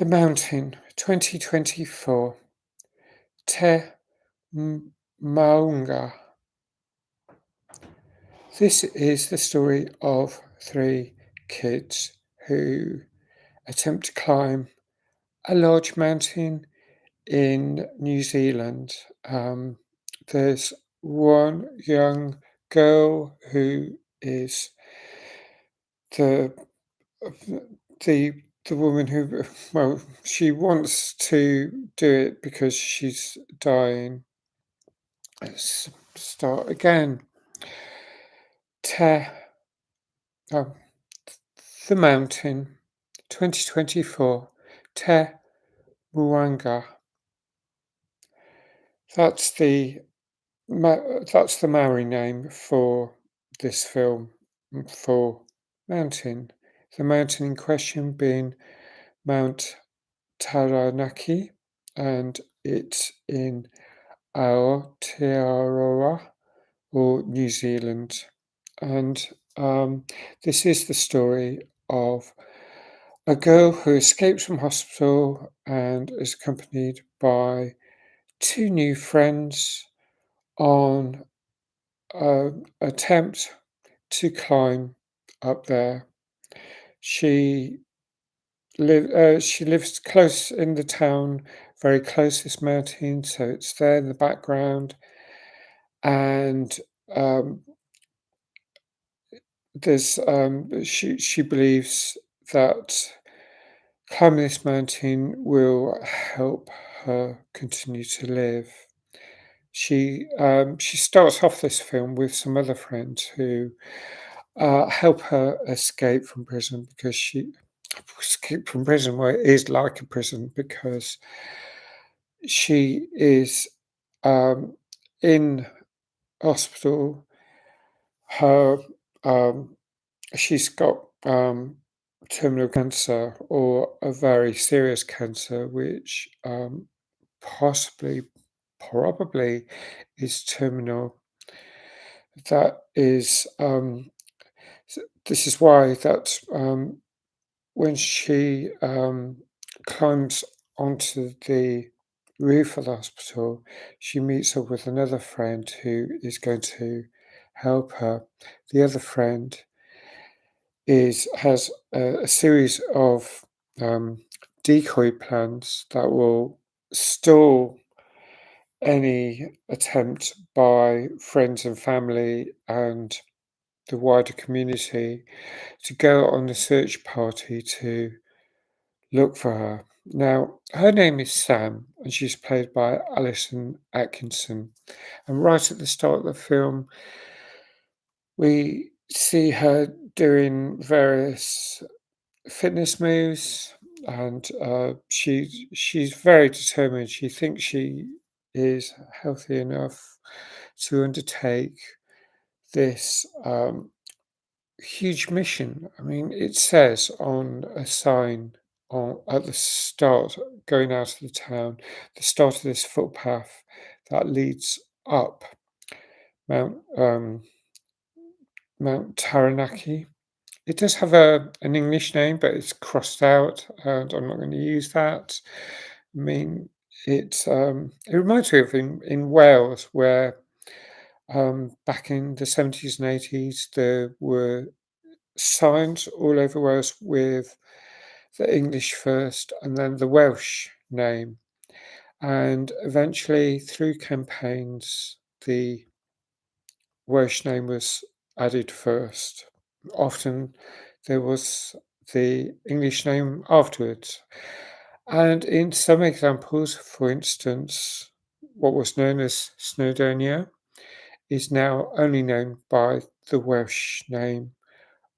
The Mountain, 2024. Te Maunga. This is the story of three kids who attempt to climb a large mountain in New Zealand. There's one young girl who is the the the woman who, well, she wants to do it because she's dying. Let's start again. Te, oh, the Mountain, 2024. Te Muanga. That's the that's the Maori name for this film, for mountain. The mountain in question being Mount Taranaki, and it's in Aotearoa, or New Zealand. And this is the story of a girl who escapes from hospital and is accompanied by two new friends on an attempt to climb up there. She she lives close in the town, very close to this mountain, so it's there in the background. And um, she believes that climbing this mountain will help her continue to live. She starts off this film with some other friends who help her escape from prison, because she escape from prison, well, it is like a prison, because she is um, in hospital. Her She's got terminal cancer, or a very serious cancer, which possibly, probably is terminal. That is, this is why that when she climbs onto the roof of the hospital, she meets up with another friend who is going to help her. The other friend has a series of decoy plans that will stall any attempt by friends and family and the wider community to go on a search party to look for her. Now, her name is Sam, and she's played by Alison Atkinson. And right at the start of the film, we see her doing various fitness moves, and she's very determined. She thinks she is healthy enough to undertake this huge mission. I mean, it says on a sign at the start, going out of the town, the start of this footpath that leads up Mount Mount Taranaki. It does have an English name, but it's crossed out, and I'm not going to use that. I mean, it reminds me of in Wales, where back in the 70s and 80s there were signs all over Wales with the English first and then the Welsh name. And eventually, through campaigns, the Welsh name was added first. Often there was the English name afterwards. And in some examples, for instance, what was known as Snowdonia is now only known by the Welsh name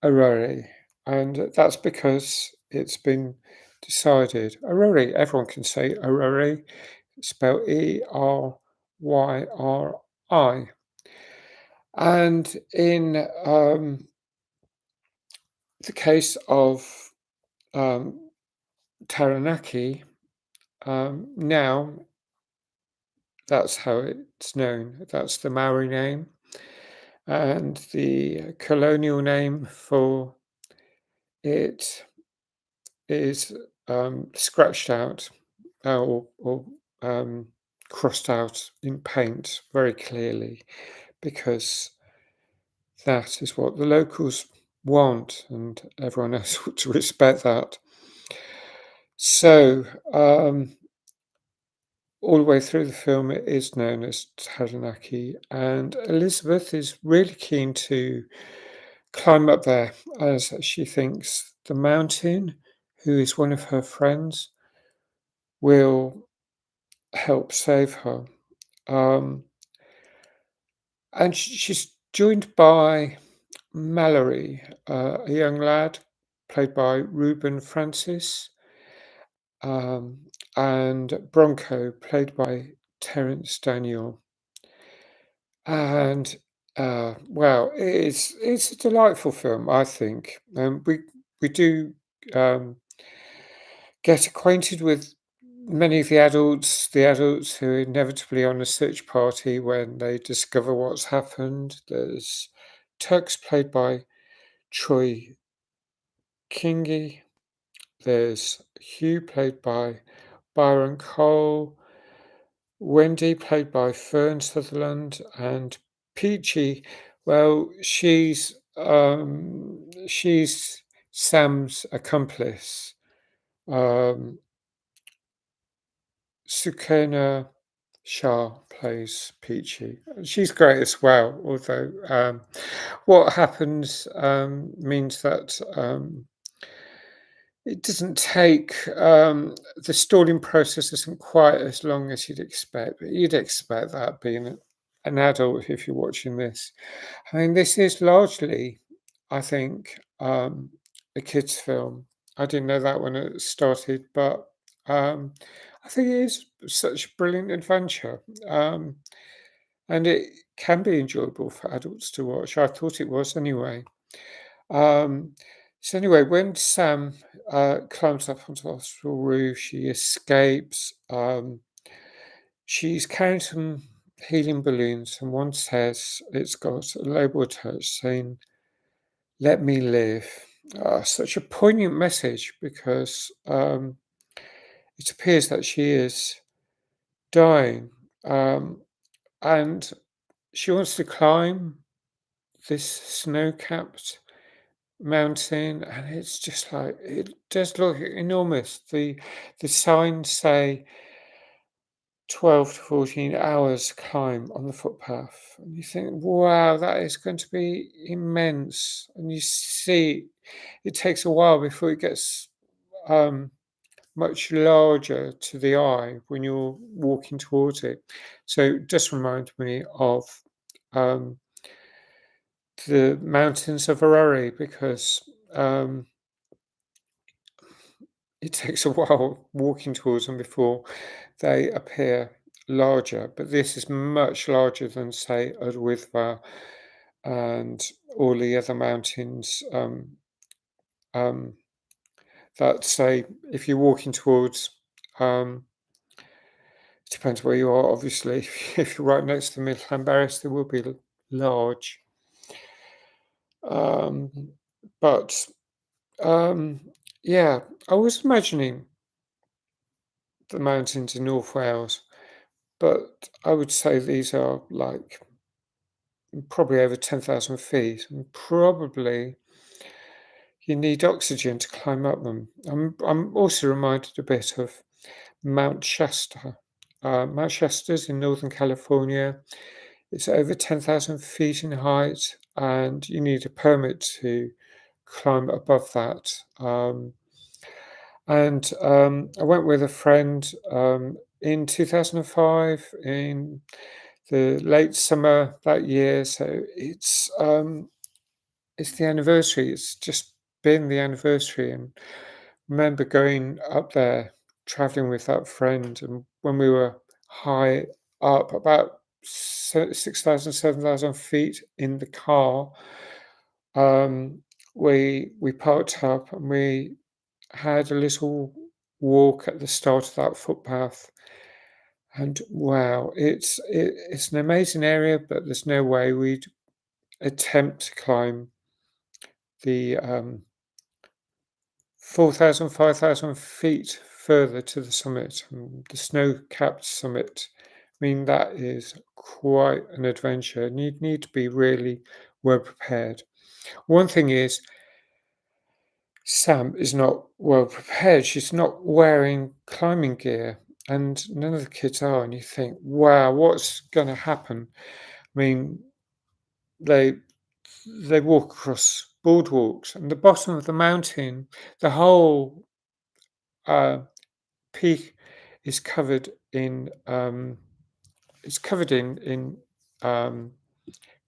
Aurori. And that's because it's been decided. Aurori, everyone can say Aurori, spelled Eryri. And in the case of Taranaki, now that's how it's known. That's the Maori name. And the colonial name for it is scratched out or um, crossed out in paint very clearly because that is what the locals want, and everyone else ought to respect that. So, all the way through the film, it is known as Taranaki, and Elizabeth is really keen to climb up there as she thinks the mountain, who is one of her friends, will help save her. Um, and she's joined by Mallory, a young lad played by Ruben Francis, um, and Bronco, played by Terence Daniel. And well, it's a delightful film, I think. We do um, get acquainted with many of the adults who are inevitably on a search party when they discover what's happened. There's Tux, played by Troy Kingi. There's Hugh, played by Byron Cole. Wendy, played by Fern Sutherland, and Peachy, well, she's Sam's accomplice. Um, Sukaina Shah plays Peachy. She's great as well, although what happens means that it doesn't take the stalling process isn't quite as long as you'd expect, but you'd expect that being an adult if you're watching this. I mean, this is largely, I think, a kids' film. I didn't know that when it started, but um, I think it is such a brilliant adventure, and it can be enjoyable for adults to watch. I thought it was anyway. Um, so anyway, when Sam climbs up onto the hospital roof, she escapes. She's carrying some helium balloons, and one says it's got a label attached saying "Let me live." Such a poignant message because it appears that she is dying, um, and she wants to climb this snow-capped mountain, and it's just like it does look enormous. The signs say 12 to 14 hours climb on the footpath, and you think, wow, that is going to be immense. And you see it takes a while before it gets um, much larger to the eye when you're walking towards it. So it just reminds me of um, the mountains of Arari because it takes a while walking towards them before they appear larger, but this is much larger than, say, Udwidva and all the other mountains um, that, say, if you're walking towards, um, it depends where you are, obviously. If you're right next to the Midland Barriers, they will be large. Um, but um, yeah, I was imagining the mountains in North Wales. But I would say these are like probably over 10,000 feet, and probably you need oxygen to climb up them. I'm also reminded a bit of Mount Shasta. Mount Shasta's in Northern California. It's over 10,000 feet in height, and you need a permit to climb above that. And I went with a friend in 2005 in the late summer that year. So it's the anniversary. It's just been the anniversary, and remember going up there, traveling with that friend, and when we were high up, about 6,000, 7,000 feet in the car, um, we parked up and we had a little walk at the start of that footpath. And wow, it's an amazing area, but there's no way we'd attempt to climb the 4,000, 5,000 feet further to the summit, the snow-capped summit. I mean, that is quite an adventure, and you'd need to be really well prepared. One thing is, Sam is not well prepared. She's not wearing climbing gear, and none of the kids are. And you think, wow, what's going to happen? I mean, they they walk across boardwalks, and the bottom of the mountain, the whole uh, peak is covered in in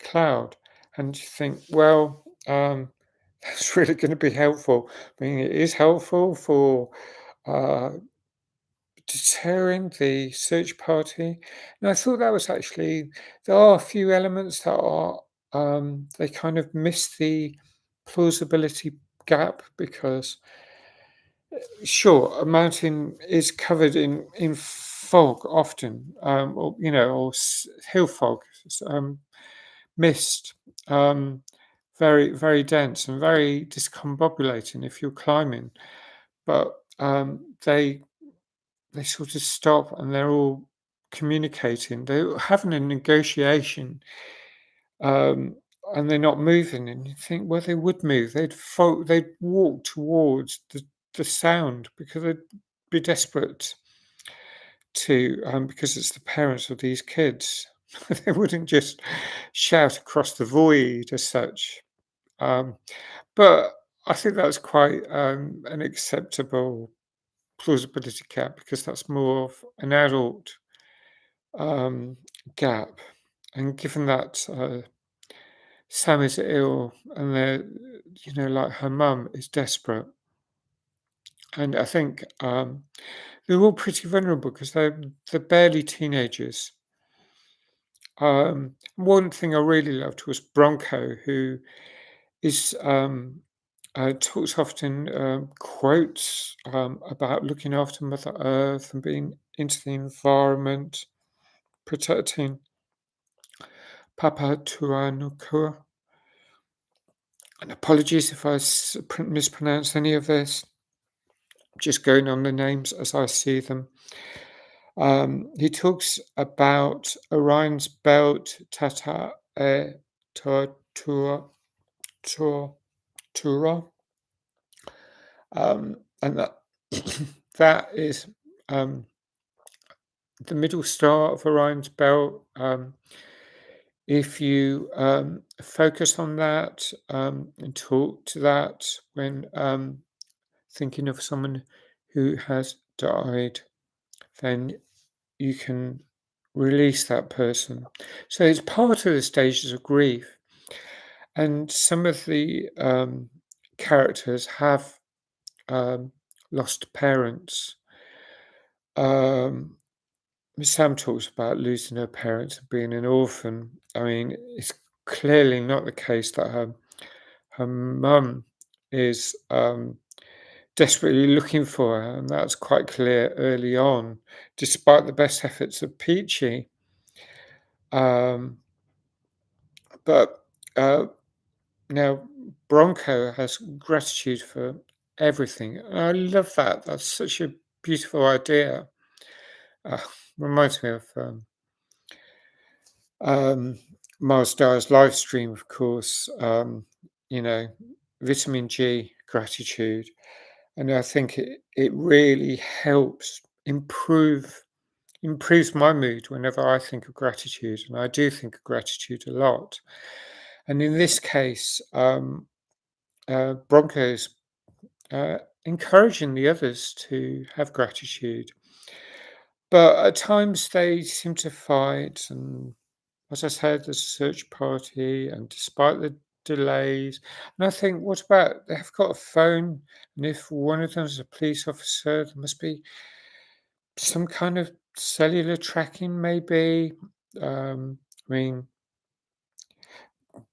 cloud, and you think, well, that's really going to be helpful. I mean, it is helpful for uh, deterring the search party, and I thought that was actually there are a few elements that are they kind of miss the plausibility gap because sure, a mountain is covered in fog often, or hill fog, mist, very dense and very discombobulating if you're climbing. But they sort of stop and they're all communicating. They're having a negotiation, um, and they're not moving. And you think, well, they would move. They'd walk towards the sound because they'd be desperate to, because it's the parents of these kids. They wouldn't just shout across the void as such. Um, but I think that's quite an acceptable plausibility gap because that's more of an adult um, gap. And given that Sam is ill and like her mum is desperate, and I think they're all pretty vulnerable because they're barely teenagers. One thing I really loved was Bronco, who is talks often, quotes about looking after Mother Earth and being into the environment, protecting Papa Tuanukua. And apologies if I mispronounce any of this, just going on the names as I see them. He talks about Orion's belt, Tata e Tortua, Tura, and that that is the middle star of Orion's belt. If you focus on that and talk to that when thinking of someone who has died, then you can release that person. So it's part of the stages of grief. And some of the characters have um, lost parents. Um, Miss Sam talks about losing her parents and being an orphan. I mean, it's clearly not the case that her mum is desperately looking for her, and that's quite clear early on, despite the best efforts of Peachy. Um, but uh, now Bronco has gratitude for everything, and I love that. That's such a beautiful idea. Uh, Reminds me of um, Miles Dyer's live stream, of course. You know, vitamin G, gratitude, and I think it really helps improves my mood whenever I think of gratitude, and I do think of gratitude a lot. And in this case, Broncos encouraging the others to have gratitude, but at times they seem to fight. And as I said, there's a search party, and despite the delays, and I think, what about they've got a phone, and if one of them is a police officer, there must be some kind of cellular tracking, maybe. I mean,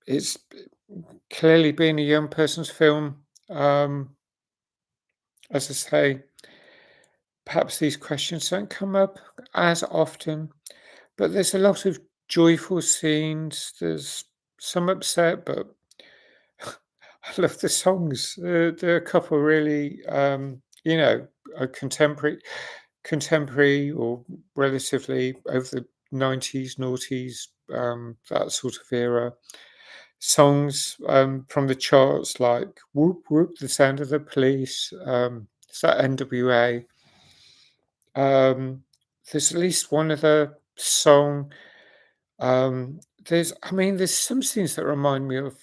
it's clearly been a young person's film. As I say, perhaps these questions don't come up as often, but there's a lot of joyful scenes. There's some upset, but I love the songs. There are a couple really, contemporary or relatively over the 90s, noughties, that sort of era. Songs from the charts like Whoop Whoop, The Sound of the Police, it's that NWA. Um, there's at least one other song. There's some things that remind me of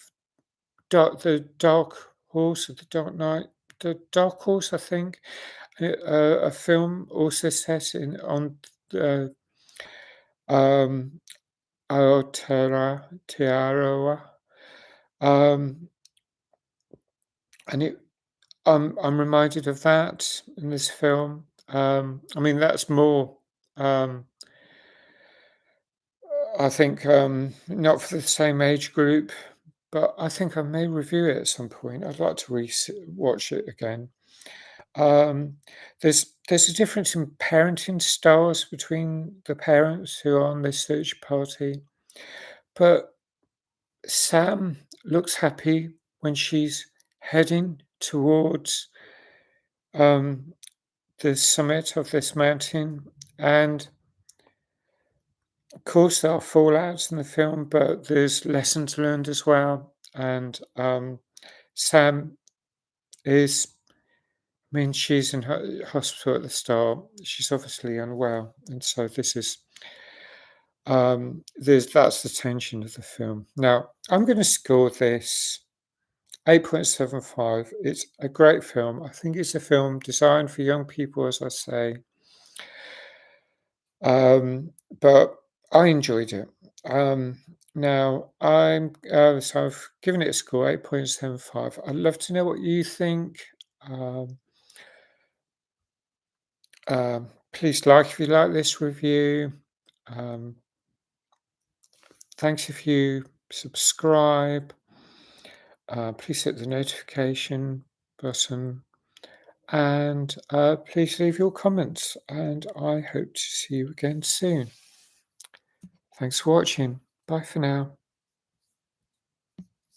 the Dark Horse of the Dark Knight, the Dark Horse, I think, a film also set in on the um, Aotearoa, um, and I'm reminded of that in this film. That's more. Um, I think not for the same age group, but I think I may review it at some point. I'd like to watch it again. Um, there's a difference in parenting styles between the parents who are on this search party, but Sam looks happy when she's heading towards um, the summit of this mountain, and of course there are fallouts in the film, but there's lessons learned as well. And Sam is she's in hospital at the start. She's obviously unwell, and so this is that's the tension of the film. Now, I'm going to score this 8.75. It's a great film. I think it's a film designed for young people, as I say. But I enjoyed it. Now, so I've given it a score 8.75. I'd love to know what you think. Um, Please like if you like this review. Um, Thanks if you subscribe. Please hit the notification button and please leave your comments. And I hope to see you again soon. Thanks for watching. Bye for now.